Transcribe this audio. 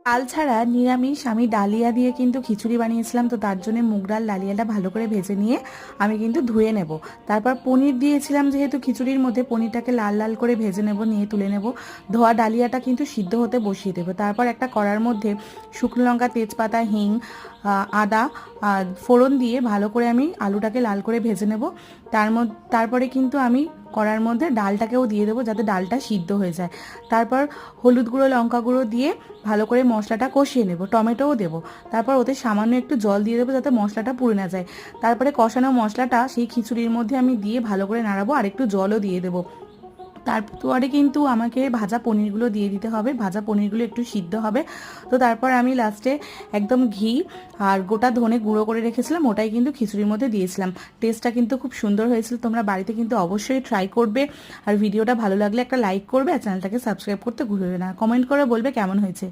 ডাল ছাড়া নিরামিষ আমি ডালিয়া দিয়ে কিন্তু খিচুড়ি বানিয়েছিলাম। তো তার জন্য মুগ ডাল ডালিয়াটা ভালো করে ভেজে নিয়ে আমি কিন্তু ধুয়ে নেব। তারপর পনির দিয়েছিলাম যেহেতু খিচুড়ির মধ্যে, পনিরটাকে লাল লাল করে ভেজে নেব, নিয়ে তুলে নেব। ধোয়া ডালিয়াটা কিন্তু সিদ্ধ হতে বসিয়ে দেবো। তারপর একটা কড়ার মধ্যে শুকনো লঙ্কা, তেজপাতা, হিং, আদা ফোড়ন দিয়ে ভালো করে আমি আলুটাকে লাল করে ভেজে নেব। তারপরে কিন্তু আমি কড়ার মধ্যে ডালটাকেও দিয়ে দেবো যাতে ডালটা সিদ্ধ হয়ে যায়। তারপর হলুদ গুঁড়ো, লঙ্কা গুঁড়ো দিয়ে ভালো করে মশলাটা কষিয়ে নেব, টমেটোও দেবো। তারপর ওতে সামান্য একটু জল দিয়ে দেবো যাতে মশলাটা পুড়ে না যায়। তারপরে কষানো মশলাটা সেই খিচুড়ির মধ্যে আমি দিয়ে ভালো করে নাড়াবো, আর একটু জলও দিয়ে দেবো। তারপরে কিন্তু আমাকে ভাজা পনিরগুলো দিয়ে দিতে হবে, ভাজা পনিরগুলো একটু সিদ্ধ হবে। তো তারপর আমি লাস্টে একদম ঘি আর গোটা ধনে গুঁড়ো করে রেখেছিলাম, ওটাই কিন্তু খিচুড়ির মধ্যে দিয়েছিলাম। টেস্টটা কিন্তু খুব সুন্দর হয়েছিল, তোমরা বাড়িতে কিন্তু অবশ্যই ট্রাই করবে। আর ভিডিওটা ভালো লাগলে একটা লাইক করবে, আর চ্যানেলটাকে সাবস্ক্রাইব করতে ভুলবে না। কমেন্ট করে বলবে কেমন হয়েছে।